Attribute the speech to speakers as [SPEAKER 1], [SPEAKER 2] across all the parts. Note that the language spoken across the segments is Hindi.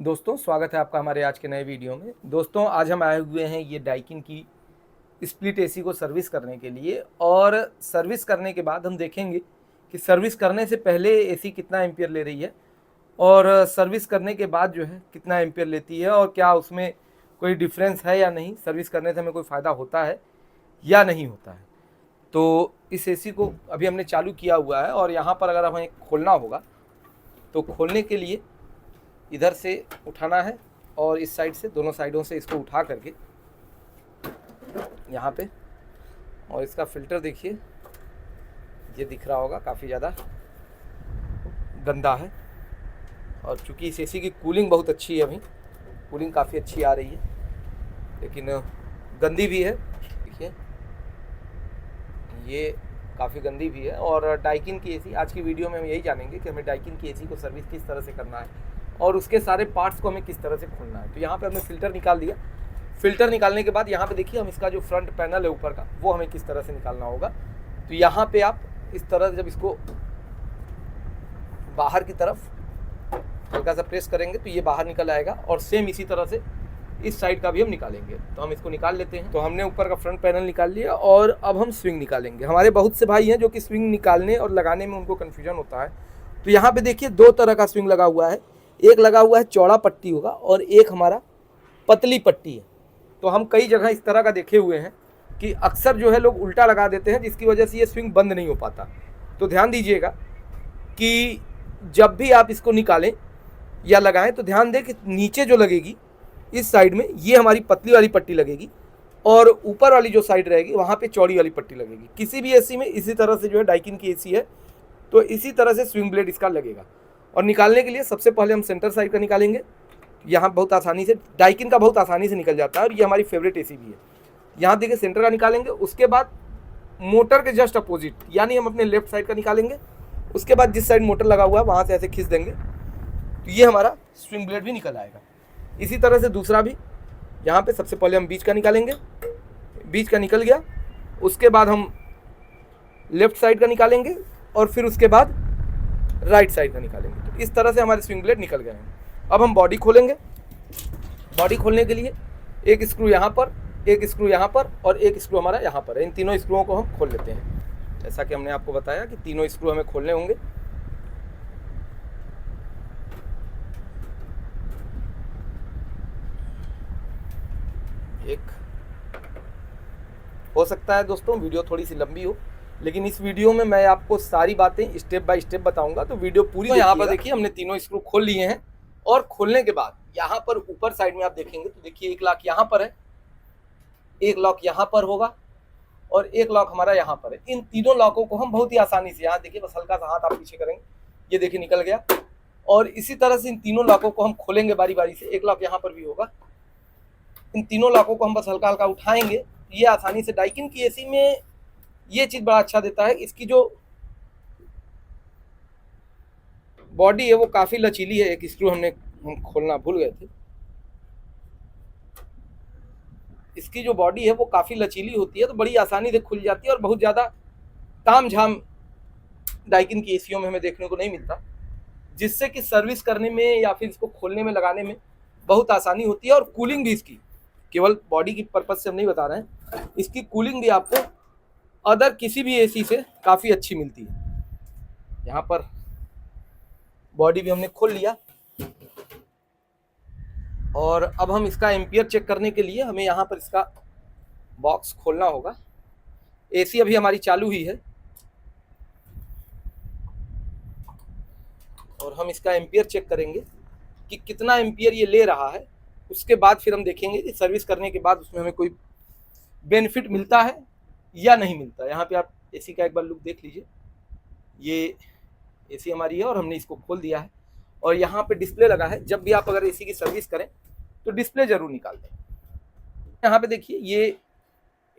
[SPEAKER 1] दोस्तों स्वागत है आपका हमारे आज के नए वीडियो में। दोस्तों आज हम आए हुए हैं ये डाइकिन की स्प्लिट एसी को सर्विस करने के लिए, और सर्विस करने के बाद हम देखेंगे कि सर्विस करने से पहले एसी कितना एम्पियर ले रही है और सर्विस करने के बाद जो है कितना एम्पियर लेती है, और क्या उसमें कोई डिफरेंस है या नहीं, सर्विस करने से हमें कोई फ़ायदा होता है या नहीं होता है। तो इस एसी को अभी हमने चालू किया हुआ है और यहाँ पर अगर हमें खोलना होगा तो खोलने के लिए इधर से उठाना है और इस साइड से, दोनों साइडों से इसको उठा करके यहाँ पे, और इसका फ़िल्टर देखिए, ये दिख रहा होगा काफ़ी ज़्यादा गंदा है। और चूँकि इस एसी की कूलिंग बहुत अच्छी है, अभी कूलिंग काफ़ी अच्छी आ रही है, लेकिन गंदी भी है। देखिए ये काफ़ी गंदी भी है। और डाइकिन की एसी, आज की वीडियो में हम यही जानेंगे कि हमें डाइकिन की एसी को सर्विस किस तरह से करना है और उसके सारे पार्ट्स को हमें किस तरह से खोलना है। तो यहाँ पे हमने फ़िल्टर निकाल दिया। फ़िल्टर निकालने के बाद यहाँ पे देखिए हम इसका जो फ्रंट पैनल है ऊपर का, वो हमें किस तरह से निकालना होगा। तो यहाँ पे आप इस तरह जब इसको बाहर की तरफ हल्का सा प्रेस करेंगे तो ये बाहर निकल आएगा, और सेम इसी तरह से इस साइड का भी हम निकालेंगे। तो हम इसको निकाल लेते हैं। तो हमने ऊपर का फ्रंट पैनल निकाल लिया और अब हम स्विंग निकालेंगे। हमारे बहुत से भाई हैं जो कि स्विंग निकालने और लगाने में उनको कन्फ्यूजन होता है। तो यहाँ पे देखिए दो तरह का स्विंग लगा हुआ है। एक लगा हुआ है चौड़ा पट्टी होगा और एक हमारा पतली पट्टी है। तो हम कई जगह इस तरह का देखे हुए हैं कि अक्सर जो है लोग उल्टा लगा देते हैं, जिसकी वजह से ये स्विंग बंद नहीं हो पाता। तो ध्यान दीजिएगा कि जब भी आप इसको निकालें या लगाएं तो ध्यान दें कि नीचे जो लगेगी इस साइड में ये हमारी पतली वाली पट्टी लगेगी, और ऊपर वाली जो साइड रहेगी वहाँ पे चौड़ी वाली पट्टी लगेगी। किसी भी एसी में इसी तरह से जो है, डाइकिन की एसी है तो इसी तरह से स्विंग ब्लेड इसका लगेगा। और निकालने के लिए सबसे पहले हम सेंटर साइड का निकालेंगे। यहाँ बहुत आसानी से डाइकिन का बहुत आसानी से निकल जाता है, और ये हमारी फेवरेट एसी भी है। यहाँ देखिए सेंटर का निकालेंगे, उसके बाद मोटर के जस्ट अपोजिट यानी हम अपने लेफ्ट साइड का निकालेंगे। उसके बाद जिस साइड मोटर लगा हुआ है वहाँ से ऐसे खींच देंगे तो ये हमारा स्विंग ब्लेड भी निकल आएगा। इसी तरह से दूसरा भी, यहाँ पे सबसे पहले हम बीच का निकालेंगे, बीच का निकल गया, उसके बाद हम लेफ्ट साइड का निकालेंगे और फिर उसके बाद राइट साइड का निकालेंगे। तो इस तरह से हमारे स्विंग ब्लेड निकल गए हैं। अब हम बॉडी खोलेंगे। बॉडी खोलने के लिए एक स्क्रू यहाँ पर, एक स्क्रू यहाँ पर और एक स्क्रू हमारा यहाँ पर है। इन तीनों स्क्रूओं को हम खोल लेते हैं। जैसा कि हमने आपको बताया कि तीनों स्क्रू हमें खोलने होंगे। एक हो सकता है दोस्तों वीडियो थोड़ी सी लंबी हो, लेकिन इस वीडियो में मैं आपको सारी बातें स्टेप बाय स्टेप बताऊंगा, तो वीडियो पूरी। तो यहाँ पर देखिए हमने तीनों स्क्रू खोल लिए हैं, और खोलने के बाद यहाँ पर ऊपर साइड में आप देखेंगे तो देखिए एक लॉक यहाँ पर है, एक लॉक यहाँ पर होगा और एक लॉक हमारा यहाँ पर है। इन तीनों लॉकों को हम बहुत ही आसानी से, यहाँ देखिए बस हल्का सा हाथ आप पीछे करेंगे, ये देखिए निकल गया। और इसी तरह से इन तीनों लॉकों को हम खोलेंगे बारी बारी से। एक लॉक यहाँ पर भी होगा। इन तीनों लॉकों को हम बस हल्का हल्का उठाएंगे, ये आसानी से। डाइकिन की एसी में ये चीज बड़ा अच्छा देता है, इसकी जो बॉडी है वो काफी लचीली है। एक स्क्रू हम खोलना भूल गए थे। इसकी जो बॉडी है वो काफी लचीली होती है, तो बड़ी आसानी से खुल जाती है, और बहुत ज्यादा ताम झाम डाइकिन की एसीओ में हमें देखने को नहीं मिलता, जिससे कि सर्विस करने में या फिर इसको खोलने में लगाने में बहुत आसानी होती है। और कूलिंग भी इसकी, केवल बॉडी की पर्पज से हम नहीं बता रहे हैं, इसकी कूलिंग भी आपको अदर किसी भी एसी से काफ़ी अच्छी मिलती है। यहाँ पर बॉडी भी हमने खोल लिया, और अब हम इसका एम्पियर चेक करने के लिए हमें यहाँ पर इसका बॉक्स खोलना होगा। एसी अभी हमारी चालू ही है, और हम इसका एम्पियर चेक करेंगे कि कितना एम्पियर ये ले रहा है। उसके बाद फिर हम देखेंगे कि सर्विस करने के बाद उसमें हमें कोई बेनिफिट मिलता है या नहीं मिलता। यहाँ पे आप एसी का एक बार लुक देख लीजिए। ये एसी हमारी है और हमने इसको खोल दिया है, और यहाँ पे डिस्प्ले लगा है। जब भी आप अगर एसी की सर्विस करें तो डिस्प्ले जरूर निकाल दें। यहाँ पे देखिए ये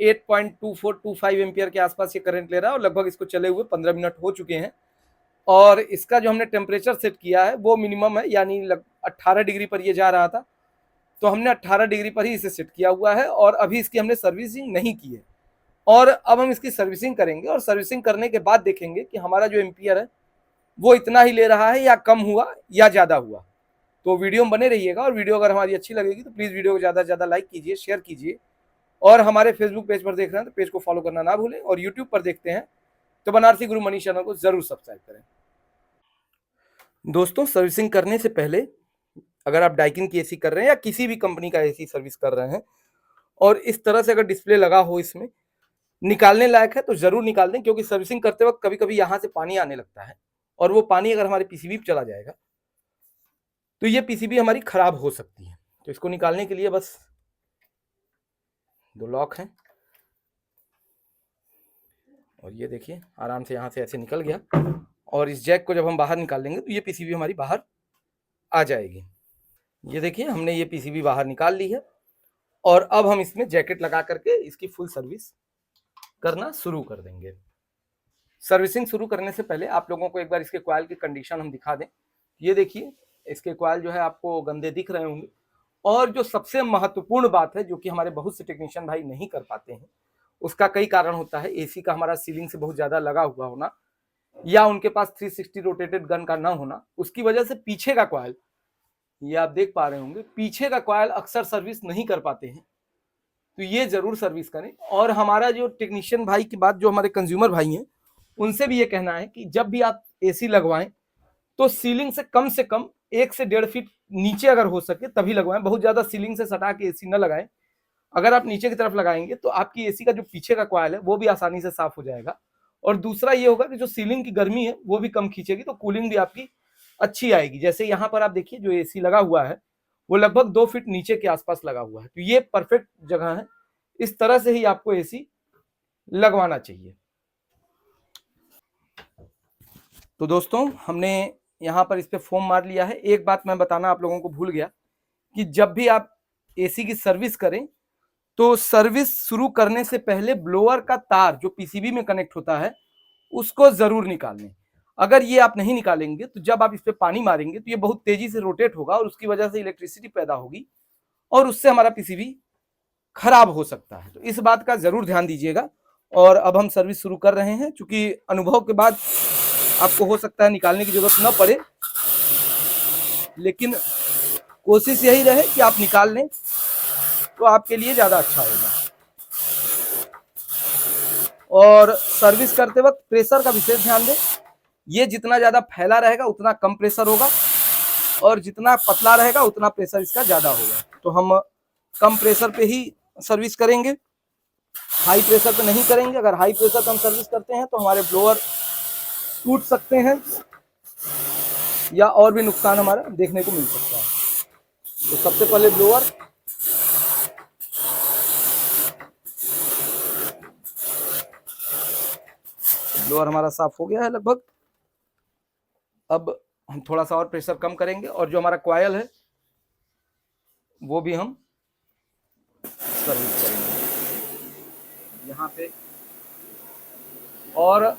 [SPEAKER 1] 8.2425 एम्पियर के आसपास ये करंट ले रहा है, और लगभग इसको चले हुए 15 मिनट हो चुके हैं। और इसका जो हमने टेम्परेचर सेट किया है वो मिनिमम है, यानी 18 डिग्री पर ये जा रहा था, तो हमने 18 डिग्री पर ही इसे सेट किया हुआ है। और अभी इसकी हमने सर्विसिंग नहीं की है, और अब हम इसकी सर्विसिंग करेंगे, और सर्विसिंग करने के बाद देखेंगे कि हमारा जो एम्पियर है वो इतना ही ले रहा है या कम हुआ या ज़्यादा हुआ। तो वीडियो में बने रहिएगा, और वीडियो अगर हमारी अच्छी लगेगी तो प्लीज़ वीडियो को ज़्यादा से ज़्यादा लाइक कीजिए, शेयर कीजिए, और हमारे फेसबुक पेज पर देख रहे हैं तो पेज को फॉलो करना ना भूलें, और यूट्यूब पर देखते हैं तो बनारसी गुरु मनीष चैनल को ज़रूर सब्सक्राइब करें। दोस्तों, सर्विसिंग करने से पहले अगर आप डाइकिन की एसी कर रहे हैं या किसी भी कंपनी का एसी सर्विस कर रहे हैं और इस तरह से अगर डिस्प्ले लगा हो इसमें निकालने लायक है तो जरूर निकाल दें, क्योंकि सर्विसिंग करते वक्त कभी कभी यहाँ से पानी आने लगता है, और वो पानी अगर हमारे पीसीबी पे चला जाएगा तो ये पीसीबी हमारी खराब हो सकती है। तो इसको निकालने के लिए बस 2 लॉक हैं, और ये देखिए आराम से यहाँ से ऐसे निकल गया, और इस जैक को जब हम बाहर निकाल लेंगे तो ये पीसीबी हमारी बाहर आ जाएगी। ये देखिए हमने ये पीसीबी बाहर निकाल ली है, और अब हम इसमें जैकेट लगा करके इसकी फुल सर्विस करना शुरू कर देंगे। सर्विसिंग शुरू करने से पहले आप लोगों को एक बार इसके कॉइल की कंडीशन हम दिखा दें। ये देखिए इसके कॉइल जो है आपको गंदे दिख रहे होंगे, और जो सबसे महत्वपूर्ण बात है जो कि हमारे बहुत से टेक्नीशियन भाई नहीं कर पाते हैं, उसका कई कारण होता है। एसी का हमारा सीलिंग से बहुत ज़्यादा लगा हुआ होना, या उनके पास 360 रोटेटेड गन का ना होना, उसकी वजह से पीछे का कॉइल, ये आप देख पा रहे होंगे, पीछे का कॉइल अक्सर सर्विस नहीं कर पाते हैं। तो ये जरूर सर्विस करें। और हमारा जो टेक्नीशियन भाई की बात, जो हमारे कंज्यूमर भाई हैं, उनसे भी ये कहना है कि जब भी आप एसी लगवाएं तो सीलिंग से कम 1 से 1.5 फीट नीचे अगर हो सके तभी लगवाएं। बहुत ज्यादा सीलिंग से सटा के एसी न लगाएं। अगर आप नीचे की तरफ लगाएंगे तो आपकी एसी का जो पीछे का कॉइल है वो भी आसानी से साफ हो जाएगा, और दूसरा ये होगा कि जो सीलिंग की गर्मी है वो भी कम खींचेगी, तो कूलिंग भी आपकी अच्छी आएगी। जैसे यहाँ पर आप देखिए जो एसी लगा हुआ है वो लगभग 2 फीट नीचे के आसपास लगा हुआ है, तो ये परफेक्ट जगह है। इस तरह से ही आपको एसी लगवाना चाहिए। तो दोस्तों, हमने यहाँ पर इस पे फोम मार लिया है। एक बात मैं बताना आप लोगों को भूल गया कि जब भी आप एसी की सर्विस करें तो सर्विस शुरू करने से पहले ब्लोअर का तार जो पीसीबी में कनेक्ट होता है उसको जरूर निकाल लें। अगर ये आप नहीं निकालेंगे तो जब आप इस पे पानी मारेंगे तो ये बहुत तेजी से रोटेट होगा, और उसकी वजह से इलेक्ट्रिसिटी पैदा होगी, और उससे हमारा पीसीबी खराब हो सकता है। तो इस बात का जरूर ध्यान दीजिएगा। और अब हम सर्विस शुरू कर रहे हैं, क्योंकि अनुभव के बाद आपको हो सकता है निकालने की जरूरत न पड़े, लेकिन कोशिश यही रहे कि आप निकाल लें तो आपके लिए ज्यादा अच्छा होगा। और सर्विस करते वक्त प्रेशर का विशेष ध्यान दें। ये जितना ज्यादा फैला रहेगा उतना कम प्रेशर होगा, और जितना पतला रहेगा उतना प्रेशर इसका ज्यादा होगा। तो हम कम प्रेशर पे ही सर्विस करेंगे, हाई प्रेशर पे नहीं करेंगे। अगर हाई प्रेशर पे हम सर्विस करते हैं तो हमारे ब्लोअर टूट सकते हैं, या और भी नुकसान हमारा देखने को मिल सकता है। तो सबसे पहले ब्लोअर हमारा साफ हो गया है लगभग। अब हम थोड़ा सा और प्रेशर कम करेंगे, और जो हमारा कॉइल है वो भी हम सर्विस करेंगे यहाँ पे। और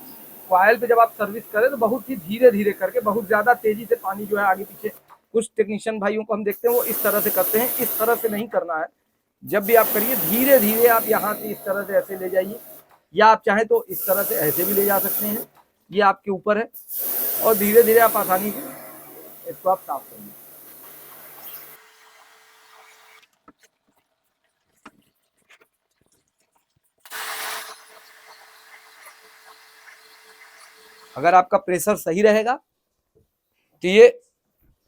[SPEAKER 1] कॉइल पे जब आप सर्विस करें तो बहुत ही धीरे धीरे करके, बहुत ज़्यादा तेजी से पानी जो है आगे पीछे, कुछ टेक्नीशियन भाइयों को हम देखते हैं वो इस तरह से करते हैं। इस तरह से नहीं करना है। जब भी आप करिए धीरे धीरे, आप यहाँ से इस तरह से ऐसे ले जाइए, या आप चाहें तो इस तरह से ऐसे भी ले जा सकते हैं, ये आपके ऊपर है। और धीरे धीरे आप आसानी से इसको आप साफ करिए। अगर आपका प्रेशर सही रहेगा तो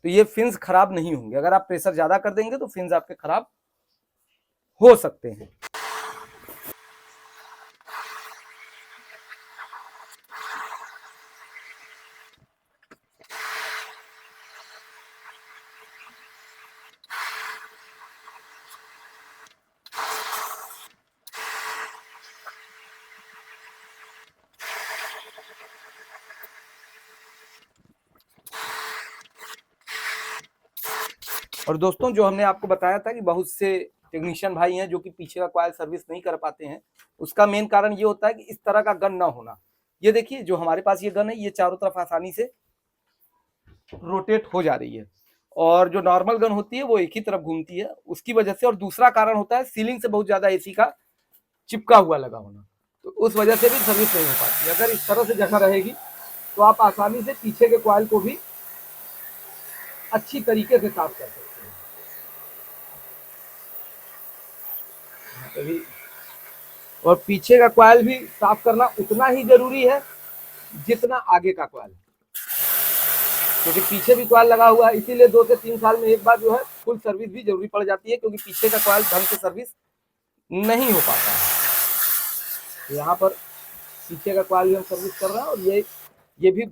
[SPEAKER 1] ये फिन्स खराब नहीं होंगे। अगर आप प्रेशर ज्यादा कर देंगे तो फिन्स आपके खराब हो सकते हैं। और दोस्तों, जो हमने आपको बताया था कि बहुत से टेक्नीशियन भाई हैं जो कि पीछे का कॉइल सर्विस नहीं कर पाते हैं, उसका मेन कारण ये होता है कि इस तरह का गन ना होना। ये देखिए जो हमारे पास ये गन है, ये चारों तरफ आसानी से रोटेट हो जा रही है, और जो नॉर्मल गन होती है वो एक ही तरफ घूमती है, उसकी वजह से। और दूसरा कारण होता है सीलिंग से बहुत ज्यादा एसी का चिपका हुआ लगा होना, तो उस वजह से भी सर्विस नहीं हो पाती। अगर इस तरह से जगह रहेगी तो आप आसानी से पीछे के कॉइल को भी अच्छी तरीके से साफ कर सकते हैं। अभी और पीछे का कॉइल भी साफ करना उतना ही जरूरी है जितना आगे का कॉइल, क्योंकि पीछे भी कॉइल लगा हुआ है, इसीलिए 2 से 3 साल में एक बार जो है फुल सर्विस भी जरूरी पड़ जाती है, क्योंकि पीछे का कॉइल ढंग से सर्विस नहीं हो पाता है। तो यहाँ पर पीछे का कॉइल भी हम सर्विस कर रहे हैं, और ये भी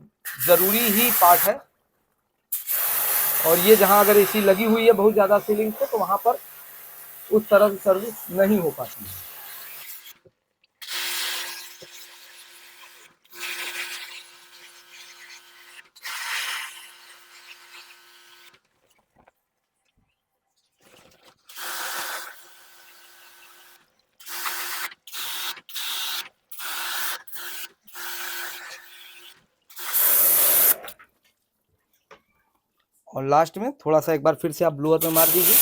[SPEAKER 1] जरूरी ही पार्ट है। और ये जहाँ अगर एसी लगी हुई है बहुत ज्यादा सीलिंग से, तो वहां पर उस तरह से सर्विस नहीं हो पाती है। और लास्ट में थोड़ा सा एक बार फिर से आप ब्लोअर में मार दीजिए,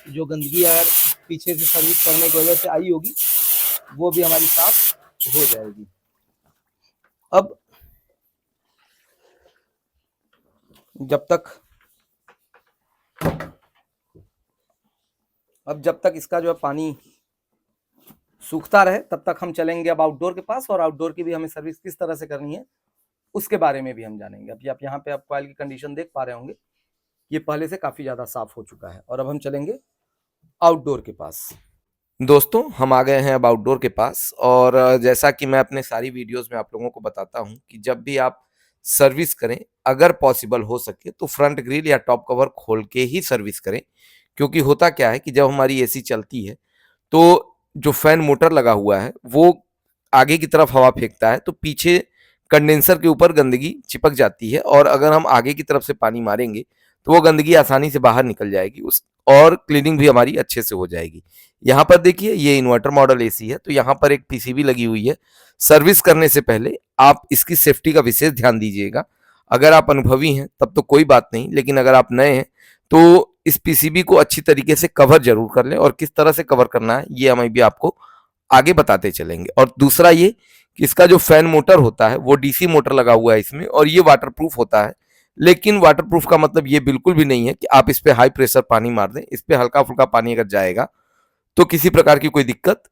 [SPEAKER 1] जो गंदगी अगर पीछे से सर्विस करने की वजह से आई होगी वो भी हमारी साफ हो जाएगी। अब जब तक इसका जो है पानी सूखता रहे तब तक हम चलेंगे अब आउटडोर के पास, और आउटडोर की भी हमें सर्विस किस तरह से करनी है उसके बारे में भी हम जानेंगे। अभी आप यहाँ पे आप कॉइल की कंडीशन देख पा रहे होंगे, ये पहले से काफी ज्यादा साफ हो चुका है। और अब हम चलेंगे आउटडोर के पास। दोस्तों हम आ गए हैं अब आउटडोर के पास, और जैसा कि मैं अपने सारी वीडियोस में आप लोगों को बताता हूं कि जब भी आप सर्विस करें, अगर पॉसिबल हो सके तो फ्रंट ग्रिल या टॉप कवर खोल के ही सर्विस करें। क्योंकि होता क्या है कि जब हमारी एसी चलती है तो जो फैन मोटर लगा हुआ है वो आगे की तरफ हवा फेंकता है, तो पीछे कंडेंसर के ऊपर गंदगी चिपक जाती है, और अगर हम आगे की तरफ से पानी मारेंगे तो वो गंदगी आसानी से बाहर निकल जाएगी उस और क्लीनिंग भी हमारी अच्छे से हो जाएगी। यहाँ पर देखिए ये इन्वर्टर मॉडल एसी है, तो यहाँ पर एक पीसीबी लगी हुई है। सर्विस करने से पहले आप इसकी सेफ्टी का विशेष ध्यान दीजिएगा। अगर आप अनुभवी हैं तब तो कोई बात नहीं, लेकिन अगर आप नए हैं तो इस पीसीबी को अच्छी तरीके से कवर जरूर कर लें, और किस तरह से कवर करना है ये हम भी आपको आगे बताते चलेंगे। और दूसरा ये कि इसका जो फैन मोटर होता है वो डीसी मोटर लगा हुआ है इसमें, और ये वाटरप्रूफ होता है। लेकिन वाटरप्रूफ का मतलब ये बिल्कुल भी नहीं है कि आप इस पे हाई प्रेशर पानी मार दें। इस पे हल्का फुल्का पानी अगर जाएगा तो किसी प्रकार की कोई दिक्कत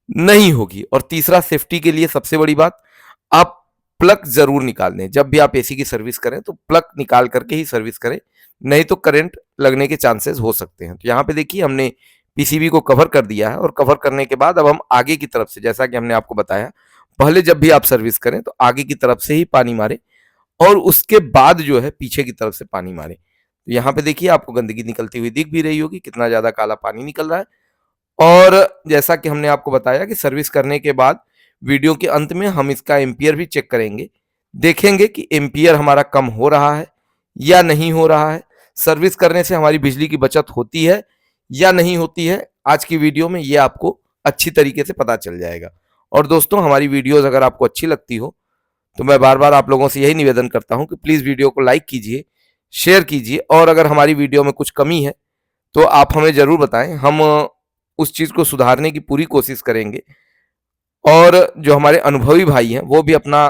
[SPEAKER 1] नहीं होगी। और तीसरा, सेफ्टी के लिए सबसे बड़ी बात, आप प्लग जरूर निकाल दें। जब भी आप एसी की सर्विस करें तो प्लग निकाल करके ही सर्विस करें, नहीं तो करंट लगने के चांसेस हो सकते हैं। तो यहाँ पे देखिए हमने पीसीबी को कवर कर दिया है, और कवर करने के बाद अब हम आगे की तरफ से, जैसा कि हमने आपको बताया, पहले जब भी आप सर्विस करें तो आगे की तरफ से ही पानी मारें, और उसके बाद जो है पीछे की तरफ से पानी मारें। तो यहाँ पे देखिए आपको गंदगी निकलती हुई दिख भी रही होगी, कितना ज्यादा काला पानी निकल रहा है। और जैसा कि हमने आपको बताया कि सर्विस करने के बाद वीडियो के अंत में हम इसका एम्पियर भी चेक करेंगे, देखेंगे कि एम्पियर हमारा कम हो रहा है या नहीं हो रहा है, सर्विस करने से हमारी बिजली की बचत होती है या नहीं होती है। आज की वीडियो में ये आपको अच्छी तरीके से पता चल जाएगा। और दोस्तों हमारी वीडियोस अगर आपको अच्छी लगती हो तो मैं बार बार आप लोगों से यही निवेदन करता हूं कि प्लीज वीडियो को लाइक कीजिए, शेयर कीजिए, और अगर हमारी वीडियो में कुछ कमी है तो आप हमें जरूर बताएं, हम उस चीज को सुधारने की पूरी कोशिश करेंगे। और जो हमारे अनुभवी भाई हैं वो भी अपना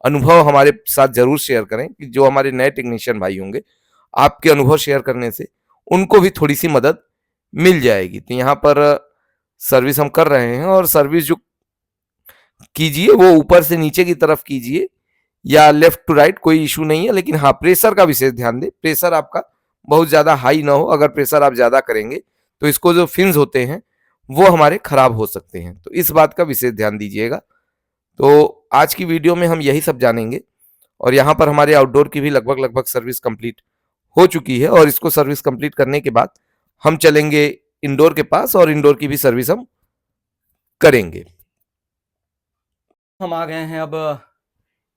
[SPEAKER 1] अनुभव हमारे साथ जरूर शेयर करें, कि जो हमारे नए टेक्नीशियन भाई होंगे, आपके अनुभव शेयर करने से उनको भी थोड़ी सी मदद मिल जाएगी। तो यहाँ पर सर्विस हम कर रहे हैं, और सर्विस जो कीजिए वो ऊपर से नीचे की तरफ कीजिए या लेफ्ट टू राइट, कोई इशू नहीं है। लेकिन हाँ, प्रेशर का विशेष ध्यान दें, प्रेशर आपका बहुत ज्यादा हाई ना हो। अगर प्रेशर आप ज्यादा करेंगे तो इसको जो फिन्स होते हैं वो हमारे खराब हो सकते हैं, तो इस बात का विशेष ध्यान दीजिएगा। तो आज की वीडियो में हम यही सब जानेंगे। और यहाँ पर हमारे आउटडोर की भी लगभग लगभग सर्विस कंप्लीट हो चुकी है, और इसको सर्विस कंप्लीट करने के बाद हम चलेंगे इंडोर के पास, और इंडोर की भी सर्विस हम करेंगे। हम आ गए हैं अब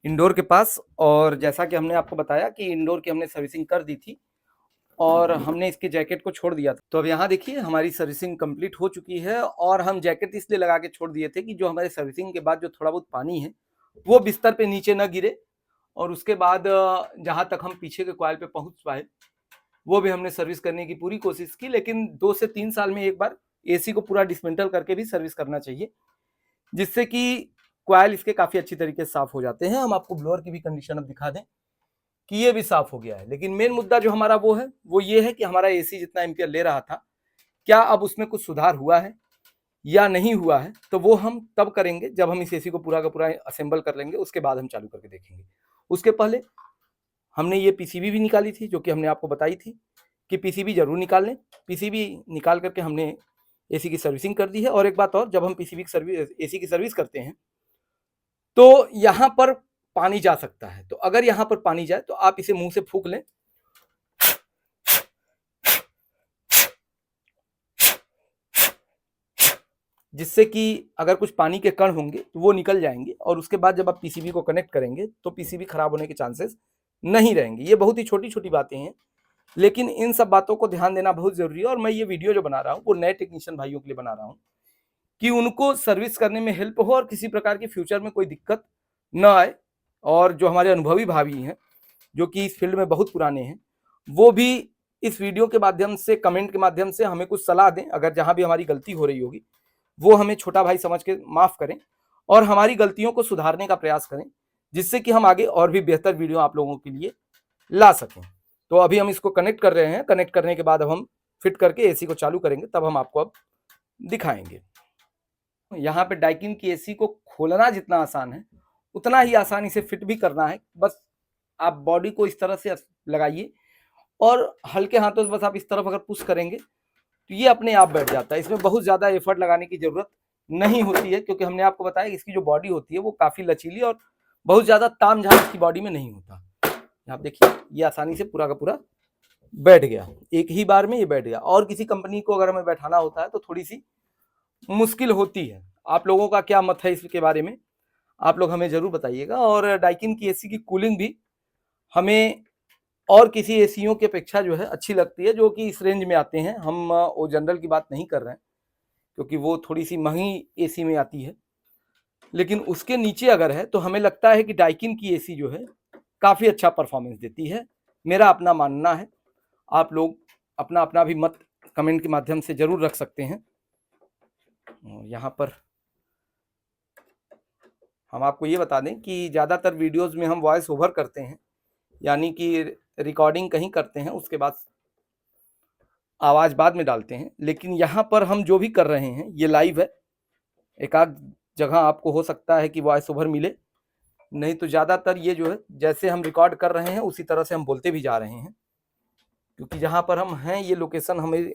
[SPEAKER 1] इंडोर के पास, और जैसा कि हमने आपको बताया कि इंडोर की हमने सर्विसिंग कर दी थी और हमने इसके जैकेट को छोड़ दिया था। तो अब यहाँ देखिए हमारी सर्विसिंग कंप्लीट हो चुकी है, और हम जैकेट इसलिए लगा के छोड़ दिए थे कि जो हमारे सर्विसिंग के बाद जो थोड़ा बहुत पानी है वो बिस्तर पे नीचे न गिरे, और उसके बाद जहाँ तक हम पीछे के कॉइल पे पहुंच पाए वो भी हमने सर्विस करने की पूरी कोशिश की। लेकिन 2 से 3 साल में एक बार एसी को पूरा डिसमेंटल करके भी सर्विस करना चाहिए, जिससे कि कॉइल इसके काफी अच्छी तरीके से साफ हो जाते हैं। हम आपको ब्लोअर की भी कंडीशन अब दिखा दें कि ये भी साफ हो गया है। लेकिन मेन मुद्दा जो हमारा वो है वो ये है कि हमारा एसी जितना एम्पियर ले रहा था, क्या अब उसमें कुछ सुधार हुआ है या नहीं हुआ है। तो वो हम तब करेंगे जब हम इस एसी को पूरा का पूरा असेंबल कर लेंगे, उसके बाद हम चालू करके देखेंगे। उसके पहले हमने ये पीसीबी भी निकाली थी, जो कि हमने आपको बताई थी कि पीसीबी जरूर निकाल लें। पीसीबी निकाल करके हमने एसी की सर्विसिंग कर दी है। और एक बात और, जब हम पीसीबी की सर्विस एसी की सर्विस करते हैं तो यहाँ पर पानी जा सकता है। तो अगर यहाँ पर पानी जाए तो आप इसे मुंह से फूंक लें, जिससे कि अगर कुछ पानी के कण होंगे तो वो निकल जाएंगे। और उसके बाद जब आप पीसीबी को कनेक्ट करेंगे तो पीसीबी खराब होने के चांसेस नहीं रहेंगे। ये बहुत ही छोटी छोटी बातें हैं, लेकिन इन सब बातों को ध्यान देना बहुत जरूरी है। और मैं ये वीडियो जो बना रहा हूँ वो नए टेक्नीशियन भाइयों के लिए बना रहा हूँ कि उनको सर्विस करने में हेल्प हो और किसी प्रकार की फ्यूचर में कोई दिक्कत न आए। और जो हमारे अनुभवी भाई हैं, जो कि इस फील्ड में बहुत पुराने हैं, वो भी इस वीडियो के माध्यम से, कमेंट के माध्यम से हमें कुछ सलाह दें। अगर जहां भी हमारी गलती हो रही होगी वो हमें छोटा भाई समझ के माफ करें और हमारी गलतियों को सुधारने का प्रयास करें, जिससे कि हम आगे और भी बेहतर वीडियो आप लोगों के लिए ला सकें। तो अभी हम इसको कनेक्ट कर रहे हैं। कनेक्ट करने के बाद अब हम फिट करके एसी को चालू करेंगे, तब हम आपको अब दिखाएंगे। यहाँ पे डाइकिन की एसी को खोलना जितना आसान है, उतना ही आसान इसे फिट भी करना है। बस आप बॉडी को इस तरह से लगाइए और हल्के हाथों से बस आप इस तरफ अगर पुश करेंगे तो ये अपने आप बैठ जाता है। इसमें बहुत ज्यादा एफर्ट लगाने की जरूरत नहीं होती है, क्योंकि हमने आपको बताया कि इसकी जो बॉडी होती है वो काफी लचीली और बहुत ज्यादा तामझाम इसकी बॉडी में नहीं होता। आप देखिए ये आसानी से पूरा का पूरा बैठ गया, एक ही बार में ये बैठ गया। और किसी कंपनी को अगर हमें बैठाना होता है तो थोड़ी सी मुश्किल होती है। आप लोगों का क्या मत है इसके बारे में, आप लोग हमें जरूर बताइएगा। और डाइकिन की एसी की कूलिंग भी हमें और किसी एसीओं की अपेक्षा जो है अच्छी लगती है, जो कि इस रेंज में आते हैं। हम वो जनरल की बात नहीं कर रहे हैं, क्योंकि वो थोड़ी सी महंगी एसी में आती है। लेकिन उसके नीचे अगर है तो हमें लगता है कि डाइकिन की एसी जो है काफ़ी अच्छा परफॉर्मेंस देती है, मेरा अपना मानना है। आप लोग अपना अपना भी मत कमेंट के माध्यम से जरूर रख सकते हैं। यहाँ पर हम आपको ये बता दें कि ज़्यादातर वीडियोज़ में हम वॉइस ओवर करते हैं, यानी कि रिकॉर्डिंग कहीं करते हैं, उसके बाद आवाज़ बाद में डालते हैं। लेकिन यहाँ पर हम जो भी कर रहे हैं ये लाइव है। एक आध जगह आपको हो सकता है कि वॉइस ओवर मिले, नहीं तो ज़्यादातर ये जो है जैसे हम रिकॉर्ड कर रहे हैं उसी तरह से हम बोलते भी जा रहे हैं। क्योंकि जहाँ पर हम हैं ये लोकेशन, हमें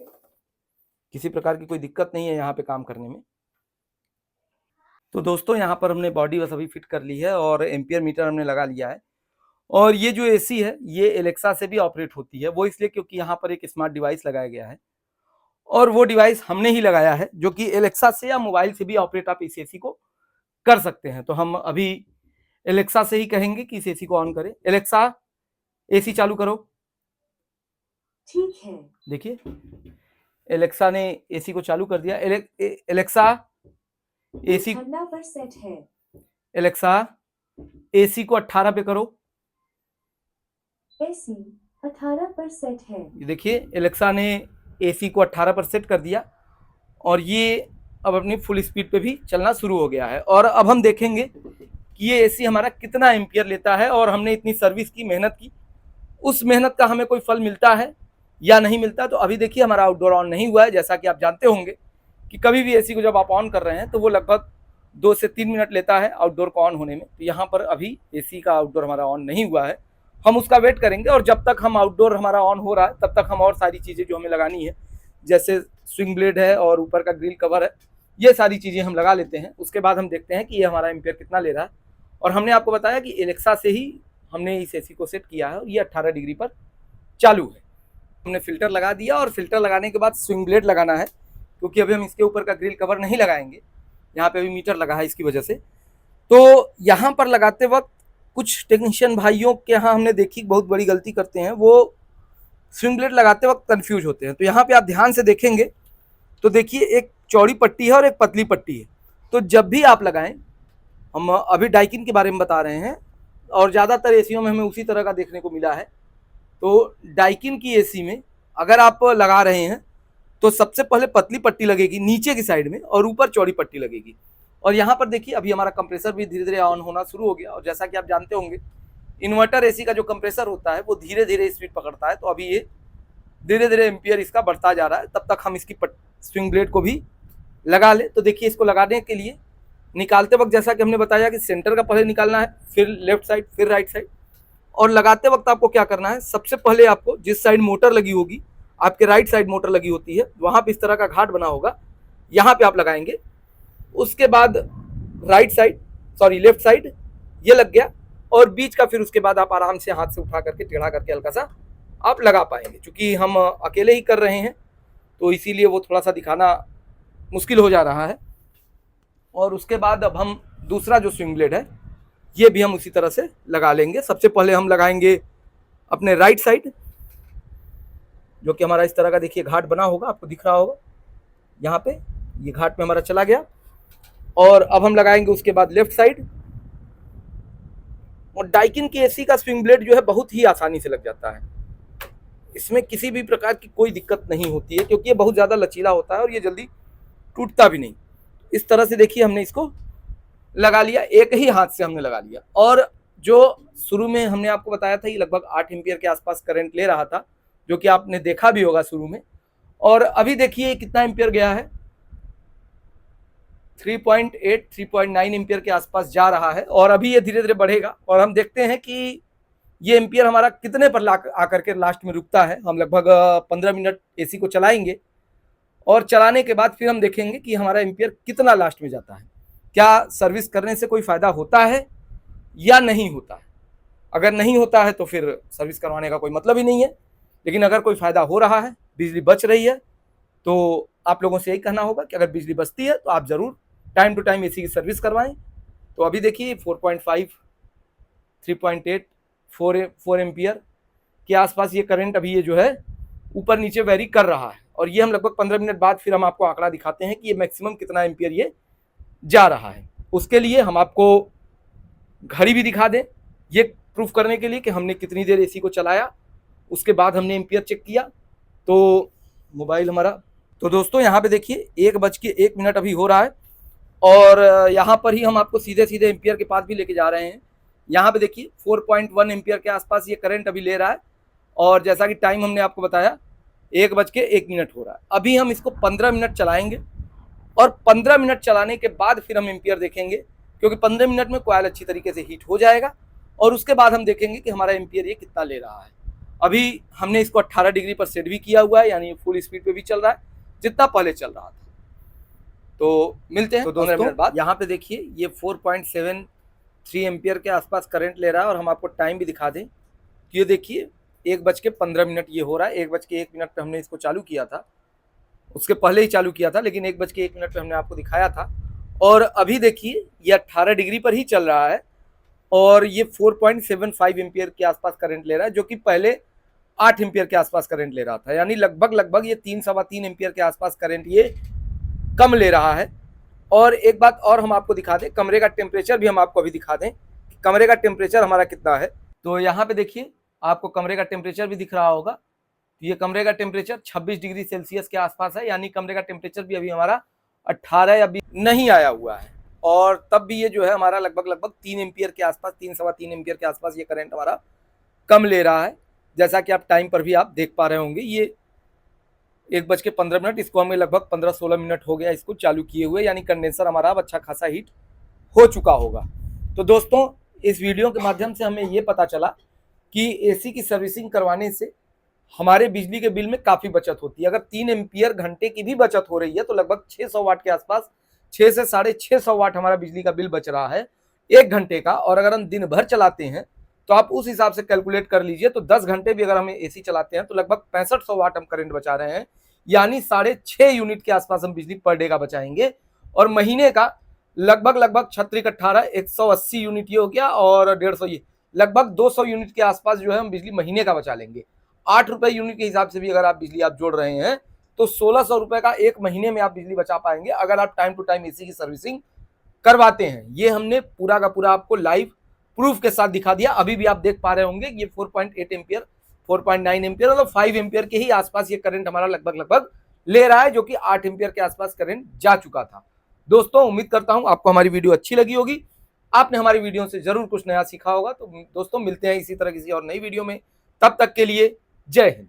[SPEAKER 1] किसी प्रकार की कोई दिक्कत नहीं है यहाँ पे काम करने में। तो दोस्तों यहाँ पर हमने बॉडी बस अभी फिट कर ली है और एम्पियर मीटर हमने लगा लिया है। और ये जो एसी है ये एलेक्सा से भी ऑपरेट होती है, वो इसलिए क्योंकि यहाँ पर एक स्मार्ट डिवाइस लगाया गया है और वो डिवाइस हमने ही लगाया है, जो कि एलेक्सा से या मोबाइल से भी ऑपरेट आप इस एसी को कर सकते हैं। तो हम अभी एलेक्सा से ही कहेंगे कि इस एसी को ऑन करें। एलेक्सा एसी चालू करो।
[SPEAKER 2] ठीक है।
[SPEAKER 1] देखिए एलेक्सा ने एसी को चालू कर दिया। एलेक्सा एसी
[SPEAKER 2] ठंडा पर सेट है।
[SPEAKER 1] एलेक्सा एसी को 18 पे करो।
[SPEAKER 2] एसी 18 पर सेट है।
[SPEAKER 1] देखिए एलेक्सा ने एसी को 18 पर सेट कर दिया और ये अब अपनी फुल स्पीड पे भी चलना शुरू हो गया है। और अब हम देखेंगे कि ये एसी हमारा कितना एम्पियर लेता है और हमने इतनी सर्विस की, मेहनत की, उस मेहनत का हमें कोई फल मिलता है या नहीं मिलता। तो अभी देखिए हमारा आउटडोर ऑन नहीं हुआ है। जैसा कि आप जानते होंगे कि कभी भी एसी को जब आप ऑन कर रहे हैं तो वो लगभग 2 से 3 मिनट लेता है आउटडोर को ऑन होने में। तो यहाँ पर अभी एसी का आउटडोर हमारा ऑन नहीं हुआ है, हम उसका वेट करेंगे। और जब तक हम आउटडोर हमारा ऑन हो रहा है तब तक हम और सारी चीज़ें जो हमें लगानी है, जैसे स्विंग ब्लेड है और ऊपर का ग्रिल कवर है, ये सारी चीज़ें हम लगा लेते हैं। उसके बाद हम देखते हैं कि ये हमारा एम्पियर कितना ले रहा है। और हमने आपको बताया कि एलेक्सा से ही हमने इस एसी को सेट किया है और ये 18 डिग्री पर चालू है। हमने फिल्टर लगा दिया और फिल्टर लगाने के बाद स्विंग ब्लेड लगाना है, क्योंकि अभी हम इसके ऊपर का ग्रिल कवर नहीं लगाएंगे। यहाँ पे अभी मीटर लगा है इसकी वजह से। तो यहाँ पर लगाते वक्त कुछ टेक्नीशियन भाइयों के यहाँ हमने देखी बहुत बड़ी गलती करते हैं, वो स्विंग ब्लेड लगाते वक्त कंफ्यूज होते हैं। तो यहाँ पे आप ध्यान से देखेंगे तो देखिए एक चौड़ी पट्टी है और एक पतली पट्टी है। तो जब भी आप लगाएं, हम अभी डाइकिन के बारे में बता रहे हैं और ज़्यादातर एसीओं में हमें उसी तरह का देखने को मिला है। तो डाइकिन की एसी में अगर आप लगा रहे हैं तो सबसे पहले पतली पट्टी लगेगी नीचे की साइड में और ऊपर चौड़ी पट्टी लगेगी। और यहाँ पर देखिए अभी हमारा कंप्रेसर भी धीरे धीरे ऑन होना शुरू हो गया। और जैसा कि आप जानते होंगे इन्वर्टर एसी का जो कंप्रेसर होता है वो धीरे धीरे स्पीड पकड़ता है, तो अभी ये धीरे धीरे एम्पियर इसका बढ़ता जा रहा है। तब तक हम इसकी स्विंग ब्लेड को भी लगा लें। तो देखिए, इसको लगाने के लिए निकालते वक्त जैसा कि हमने बताया कि सेंटर का पहले निकालना है, फिर लेफ्ट साइड, फिर राइट साइड। और लगाते वक्त आपको क्या करना है, सबसे पहले आपको जिस साइड मोटर लगी होगी, आपके राइट साइड मोटर लगी होती है, वहां पे इस तरह का घाट बना होगा, यहाँ पे आप लगाएंगे। उसके बाद लेफ्ट साइड ये लग गया, और बीच का फिर उसके बाद आप आराम से हाथ से उठा करके टेढ़ा करके हल्का सा आप लगा पाएंगे। क्योंकि हम अकेले ही कर रहे हैं तो इसीलिए वो थोड़ा सा दिखाना मुश्किल हो जा रहा है। और उसके बाद अब हम दूसरा जो स्विंग ब्लेड है ये भी हम उसी तरह से लगा लेंगे। सबसे पहले हम लगाएंगे अपने राइट साइड, जो कि हमारा इस तरह का देखिए घाट बना होगा, आपको दिख रहा होगा यहाँ पे, ये घाट में हमारा चला गया। और अब हम लगाएंगे उसके बाद लेफ्ट साइड। और डाइकिन की एसी का स्विंग ब्लेड जो है बहुत ही आसानी से लग जाता है, इसमें किसी भी प्रकार की कोई दिक्कत नहीं होती है, क्योंकि ये बहुत ज़्यादा लचीला होता है और ये जल्दी टूटता भी नहीं। इस तरह से देखिए हमने इसको लगा लिया, एक ही हाथ से हमने लगा लिया। और जो शुरू में हमने आपको बताया था ये लगभग 8 एम्पियर के आसपास करंट ले रहा था, जो कि आपने देखा भी होगा शुरू में। और अभी देखिए कितना एम्पियर गया है, 3.8 3.9 एम्पियर के आसपास जा रहा है। और अभी ये धीरे धीरे बढ़ेगा और हम देखते हैं कि ये एम्पियर हमारा कितने पर आकर के लास्ट में रुकता है। हम लगभग 15 मिनट एसी को चलाएंगे और चलाने के बाद फिर हम देखेंगे कि हमारा एम्पियर कितना लास्ट में जाता है, क्या सर्विस करने से कोई फ़ायदा होता है या नहीं होता है। अगर नहीं होता है तो फिर सर्विस करवाने का कोई मतलब ही नहीं है, लेकिन अगर कोई फ़ायदा हो रहा है, बिजली बच रही है, तो आप लोगों से यही कहना होगा कि अगर बिजली बचती है तो आप ज़रूर टाइम टू टाइम एसी की सर्विस करवाएं। तो अभी देखिए 4.5 3.8 4 एम्पियर के आसपास ये करंट अभी ये जो है ऊपर नीचे वेरी कर रहा है। और ये हम लगभग 15 मिनट बाद फिर हम आपको आंकड़ा दिखाते हैं कि ये मैक्सिमम कितना एम्पियर ये जा रहा है। उसके लिए हम आपको घड़ी भी दिखा दें, ये प्रूफ करने के लिए कि हमने कितनी देर एसी को चलाया, उसके बाद हमने एम्पियर चेक किया। तो मोबाइल हमारा, तो दोस्तों यहाँ पे देखिए 1:01 अभी हो रहा है, और यहाँ पर ही हम आपको सीधे सीधे एम्पियर के पास भी लेके जा रहे हैं। यहाँ पे देखिए 4.1 एम्पियर के आसपास ये करंट अभी ले रहा है, और जैसा कि टाइम हमने आपको बताया 1:01 हो रहा है। अभी हम इसको 15 मिनट चलाएंगे, और 15 मिनट चलाने के बाद फिर हम एम्पियर देखेंगे, क्योंकि 15 मिनट में कॉइल अच्छी तरीके से हीट हो जाएगा, और उसके बाद हम देखेंगे कि हमारा एम्पियर ये कितना ले रहा है। अभी हमने इसको 18 डिग्री पर सेट भी किया हुआ है, यानी फुल स्पीड पे भी चल रहा है जितना पहले चल रहा था। तो मिलते हैं 15 मिनट बाद। यहाँ पे देखिए ये 4.73 एम्पियर के आसपास करंट ले रहा है, और हम आपको टाइम भी दिखा दें कि ये देखिए 1:15 ये हो रहा है। 1:01 पे हमने इसको चालू किया था, उसके पहले ही चालू किया था, लेकिन 1:01 पे हमने आपको दिखाया था। और अभी देखिए ये 18 डिग्री पर ही चल रहा है, और ये 4.75 एम्पियर के आसपास करंट ले रहा है, जो कि पहले 8 एम्पियर के आसपास करंट ले रहा था। यानी लगभग ये 3-3.25 एम्पियर के आसपास करंट ये कम ले रहा है। और एक बात और हम आपको दिखा दें, कमरे का टेम्परेचर भी हम आपको अभी दिखा दें कि कमरे का टेम्परेचर हमारा कितना है। तो यहाँ पे देखिए आपको कमरे का टेम्परेचर भी दिख रहा होगा। ये कमरे का टेम्परेचर 26 डिग्री सेल्सियस के आसपास है, यानी कमरे का टेम्परेचर भी अभी हमारा 18 या 20 नहीं आया हुआ है। और तब भी ये जो है हमारा लगभग 3 एम्पियर के आसपास, 3-3.25 एम्पियर के आसपास ये करंट हमारा कम ले रहा है। जैसा कि आप टाइम पर भी आप देख पा रहे होंगे, ये 1:15, इसको हमें लगभग 15-16 मिनट हो गया इसको चालू किए हुए, यानी कंडेंसर हमारा अब अच्छा खासा हीट हो चुका होगा। तो दोस्तों इस वीडियो के माध्यम से हमें ये पता चला कि एसी की सर्विसिंग करवाने से हमारे बिजली के बिल में काफ़ी बचत होती है। अगर 3 एम्पियर घंटे की भी बचत हो रही है तो लगभग 600 वाट के आसपास, 6 से 650 वाट हमारा बिजली का बिल बच रहा है 1 घंटे का। और अगर हम दिन भर चलाते हैं तो आप उस हिसाब से कैलकुलेट कर लीजिए, तो 10 घंटे भी अगर हम एसी चलाते हैं तो लगभग 6500 वाट हम करंट बचा रहे हैं, यानी 6.5 यूनिट के आसपास हम बिजली पर डे का बचाएंगे। और महीने का लगभग 6×18 180 यूनिट ये हो गया, और 150 ये लगभग 200 यूनिट के आसपास जो है हम बिजली महीने का बचा लेंगे। 8 रुपये यूनिट के हिसाब से भी अगर आप बिजली आप जोड़ रहे हैं तो 1600 रुपये का एक महीने में आप बिजली बचा पाएंगे, अगर आप टाइम टू टाइम एसी की सर्विसिंग करवाते हैं। ये हमने पूरा का पूरा आपको लाइव प्रूफ के साथ दिखा दिया। अभी भी आप देख पा रहे होंगे ये 4.8 एम्पियर, 4.9 एम्पियर, मतलब 5 एम्पियर के ही आसपास ये करंट हमारा लगभग ले रहा है, जो कि 8 एम्पियर के आसपास करंट जा चुका था। दोस्तों उम्मीद करता हूं आपको हमारी वीडियो अच्छी लगी होगी। आपने हमारी वीडियो से जरूर कुछ नया सीखा होगा। तो दोस्तों मिलते हैं इसी तरह किसी और नई वीडियो में, तब तक के लिए जय हिंद।